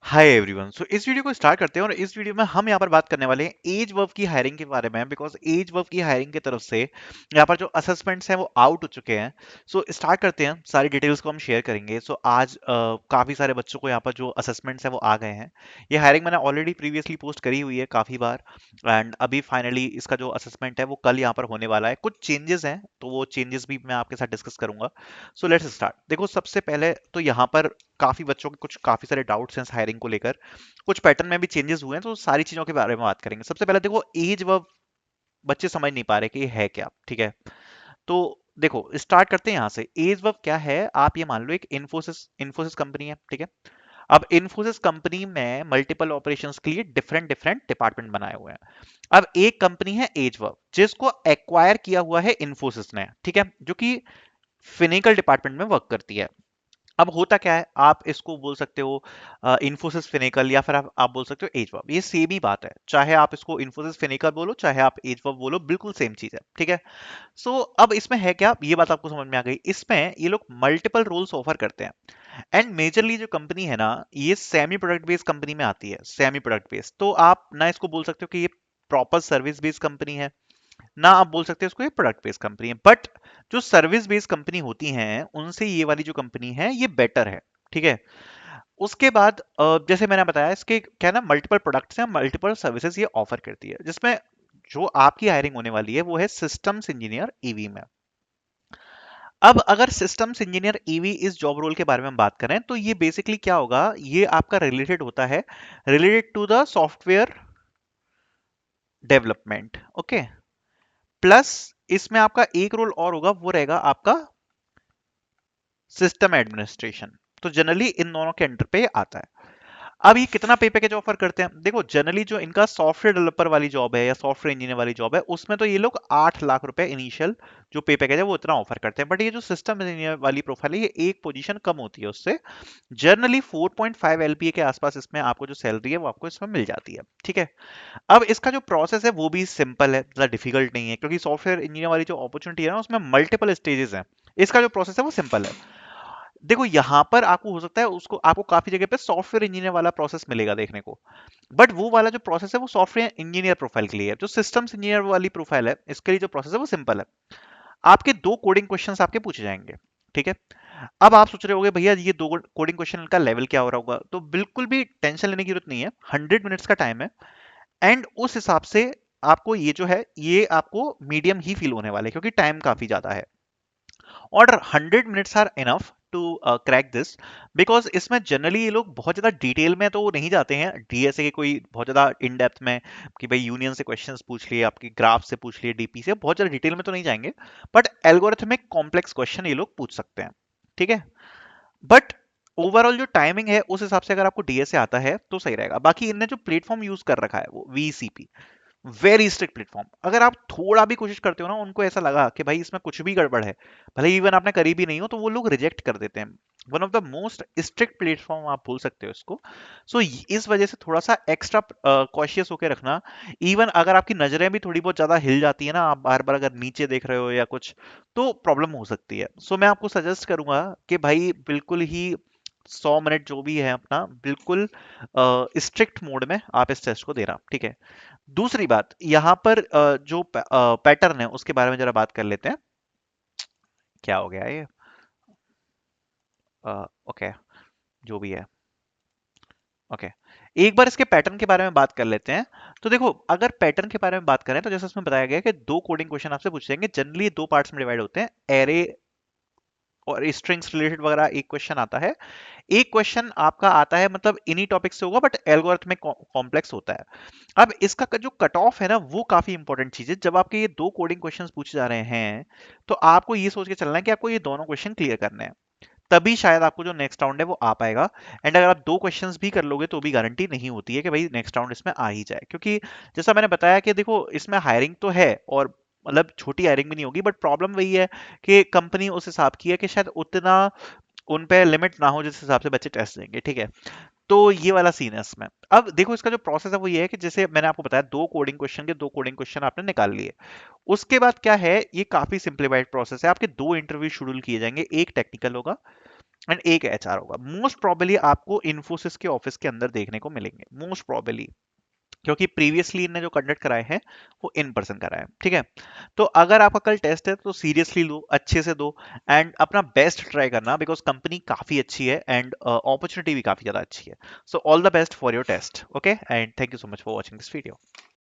Hi everyone. सो इस video को start करते हैं और इस वीडियो में हम यहाँ पर बात करने वाले हैं एज वर्व की हायरिंग के बारे में, बिकॉज एज वर्व की हायरिंग की तरफ से यहाँ पर जो असेसमेंट्स हैं वो आउट हो चुके हैं। सो स्टार्ट करते हैं, सारी डिटेल्स को हम शेयर करेंगे। सो आज काफ़ी सारे बच्चों को यहाँ पर जो असेसमेंट्स हैं वो आ गए हैं। ये हायरिंग मैंने ऑलरेडी प्रीवियसली पोस्ट करी हुई है काफ़ी बार, एंड अभी फाइनली इसका जो असेसमेंट है वो कल यहाँ पर होने वाला है। कुछ चेंजेस हैं तो वो चेंजेस भी मैं आपके साथ डिस्कस करूंगा। So let's start. देखो, सबसे पहले तो यहाँ पर काफी बच्चों के कुछ काफी सारे डाउट्स हैं हायरिंग को लेकर। कुछ पैटर्न में भी चेंजेस हुए हैं, तो सारी चीजों के बारे में बात करेंगे। सबसे पहले देखो, एज व बच्चे समझ नहीं पा रहे कि ये है क्या। ठीक है, तो देखो स्टार्ट करते हैं यहाँ से। एज वर्ब क्या है, आप ये मान लो एक इन्फोसिस इन्फोसिस कंपनी है। ठीक है, अब इन्फोसिस कंपनी में मल्टीपल ऑपरेशंस के लिए डिफरेंट डिफरेंट डिपार्टमेंट बनाए हुए हैं। अब एक कंपनी है एज वर्ब जिसको एक्वायर किया हुआ है इन्फोसिस ने, ठीक है, जो कि फिनिकल डिपार्टमेंट में वर्क करती है। अब होता क्या है, आप इसको बोल सकते हो इन्फोसिस फिनिकल, या फिर आप बोल सकते हो एज वर्ब। ये सेम ही बात है, चाहे आप इसको इन्फोसिस फिनिकल बोलो चाहे आप एज वर्ब बोलो, बिल्कुल सेम चीज है। ठीक है, सो अब इसमें है क्या, ये बात आपको समझ में आ गई। इसमें ये लोग मल्टीपल रोल्स ऑफर करते हैं, एंड मेजरली जो कंपनी है ना, ये सेमी प्रोडक्ट बेस्ड कंपनी में आती है। सेमी प्रोडक्ट बेस्ड तो आप ना इसको बोल सकते हो कि ये प्रॉपर सर्विस बेस्ड कंपनी है, ना आप बोल सकते हो इसको ये प्रोडक्ट बेस्ड कंपनी है। बट जो सर्विस बेस्ड कंपनी होती हैं उनसे ये वाली जो कंपनी है ये बेटर है। ठीक है, उसके बाद जैसे मैंने बताया, इसके क्या है ना, मल्टीपल प्रोडक्ट्स हैं, मल्टीपल सर्विसेज ये ऑफर करती है, जिसमें जो आपकी हायरिंग होने वाली है वो है सिस्टम्स इंजीनियर ईवी में। अब अगर सिस्टम्स इंजीनियर ईवी इस जॉब रोल के बारे में हम बात करें तो ये बेसिकली क्या होगा, ये आपका रिलेटेड होता है, related to the software development. Okay, plus इसमें आपका एक रोल और होगा, वो रहेगा आपका सिस्टम एडमिनिस्ट्रेशन। तो जनरली इन दोनों के अंडर पे आता है। अब ये कितना पे पैकेज ऑफर करते हैं, देखो जनरली जो इनका सॉफ्टवेयर डेवलपर वाली जॉब है या सॉफ्टवेयर इंजीनियर वाली जॉब है, उसमें तो ये लोग 8 लाख रुपए इनिशियल जो पे पैकेज है वो इतना ऑफर करते हैं। बट ये जो सिस्टम इंजीनियर वाली प्रोफाइल है, ये एक पोजीशन कम होती है उससे। जनरली 4.5 एलपीए के आसपास इसमें आपको जो सैलरी है वो आपको इसमें मिल जाती है। ठीक है, अब इसका जो प्रोसेस है वो भी सिंपल है, ज़्यादा डिफिकल्ट नहीं है, क्योंकि सॉफ्टवेयर इंजीनियर वाली जो अपॉर्चुनिटी है ना उसमें मल्टीपल स्टेजेस हैं। इसका जो प्रोसेस है वो सिंपल है। देखो यहाँ पर आपको हो सकता है उसको आपको काफी जगह पे सॉफ्टवेयर इंजीनियर वाला प्रोसेस मिलेगा देखने को, बट वो वाला जो प्रोसेस है वो सॉफ्टवेयर इंजीनियर प्रोफाइल के लिए है। जो सिस्टम्स इंजीनियर वाली प्रोफाइल है इसके लिए जो प्रोसेस है वो सिंपल है। आपके दो कोडिंग क्वेश्चंस आपके पूछे जाएंगे। ठीक है, अब आप सोच रहे होगे भैया ये दो कोडिंग क्वेश्चन का लेवल क्या हो रहा होगा, तो बिल्कुल भी टेंशन लेने की जरूरत नहीं है। 100 मिनट्स का टाइम है, एंड उस हिसाब से आपको ये जो है ये आपको मीडियम ही फील होने वाले हैं, क्योंकि टाइम काफी ज्यादा है। और 100 minutes are enough to crack this, because इसमें जनरली ये लोग बहुत ज्यादा डिटेल में तो नहीं जाते हैं, डीएसए के कोई बहुत ज्यादा इन डेप्थ में कि भाई यूनियन से क्वेश्चंस पूछ लिए, आपकी ग्राफ से पूछ लिए, डीपी से, बहुत ज्यादा डिटेल में तो नहीं जाएंगे। बट एल्गोरिथमिक कॉम्प्लेक्स क्वेश्चन ये लोग पूछ सकते हैं। ठीक है, बट ओवरऑल जो टाइमिंग है उस हिसाब से अगर आपको डीएसए आता है तो सही रहेगा। बाकी इनने जो प्लेटफॉर्म यूज कर रखा है वो वीसीपी, वेरी स्ट्रिक्ट प्लेटफॉर्म। अगर आप थोड़ा भी कोशिश करते हो ना, उनको ऐसा लगा कि भाई इसमें कुछ भी गड़बड़ है, भले इवन आपने करी भी नहीं हो, तो वो लोग रिजेक्ट कर देते हैं। One of the most strict platform आप बोल सकते हो इसको। सो इस वजह से थोड़ा सा एक्स्ट्रा कॉशियस होकर रखना। इवन अगर आपकी नजरें भी थोड़ी बहुत ज्यादा हिल जाती है ना, आप बार बार अगर नीचे देख रहे हो या कुछ, तो प्रॉब्लम हो सकती है। सो मैं आपको सजेस्ट करूंगा कि भाई बिल्कुल ही 100 मिनट जो भी है अपना, बिल्कुल स्ट्रिक्ट मोड में आप इस टेस्ट को दे रहा। ठीक है, दूसरी बात यहाँ पर जो पैटर्न है उसके बारे में जरा बात कर लेते हैं। क्या हो गया ये, ओके, जो भी है, ओके, एक बार इसके पैटर्न के बारे में बात कर लेते हैं। तो देखो, अगर पैटर्न के बारे में बात करें तो जैसे उसमें बताया गया है कि दो कोडिंग क्वेश्चन आपसे पूछे जाएंगे। जनरली दो पार्ट्स में डिवाइड होते हैं, एरे और स्ट्रिंग्स रिलेटेड वगैरह एक क्वेश्चन आता है। एक क्वेश्चन आपका आता है मतलब इन्हीं टॉपिक से होगा, बट एल्गोरिथमिक कॉम्प्लेक्स होता है। अब इसका जो कट ऑफ है ना वो काफी इंपॉर्टेंट चीज है। जब आपके ये दो कोडिंग क्वेश्चंस पूछे जा रहे हैं तो आपको ये सोच के चलना है कि आपको ये दोनों क्वेश्चन क्लियर करने हैं, तभी शायद आपको जो नेक्स्ट राउंड है वो आ पाएगा। एंड अगर आप दो क्वेश्चंस भी कर लोगे तो भी गारंटी नहीं होती है कि भाई नेक्स्ट राउंड इसमें आ ही जाए, क्योंकि जैसा मैंने बताया कि देखो इसमें हायरिंग तो है, और मतलब छोटी हायरिंग भी नहीं होगी, बट प्रॉब्लम वही है कि कंपनी उस हिसाब की है कि शायद उतना उन पे लिमिट ना हो जिस हिसाब से बच्चे टेस्ट देंगे। ठीक है, तो ये वाला सीन है इसमें। अब देखो इसका जो प्रोसेस है वो ये है कि जैसे मैंने आपको बताया, दो कोडिंग क्वेश्चन के दो कोडिंग क्वेश्चन आपने निकाल लिए। उसके बाद क्या है, ये काफी सिंप्लीफाइड प्रोसेस है। आपके दो इंटरव्यू शेड्यूल किए जाएंगे, एक टेक्निकल होगा एंड एक एचआर होगा। मोस्ट प्रोबेबली आपको इन्फोसिस के ऑफिस के अंदर देखने को मिलेंगे, मोस्ट प्रोबेबली, क्योंकि प्रीवियसली इनने जो कंडक्ट कराए हैं वो इन पर्सन कराए हैं, ठीक है। तो अगर आपका कल टेस्ट है तो सीरियसली लो, अच्छे से दो, एंड अपना बेस्ट ट्राई करना, बिकॉज कंपनी काफी अच्छी है एंड अपॉर्चुनिटी भी काफी ज्यादा अच्छी है। So all the best for your test, okay, and thank you so much for watching this video.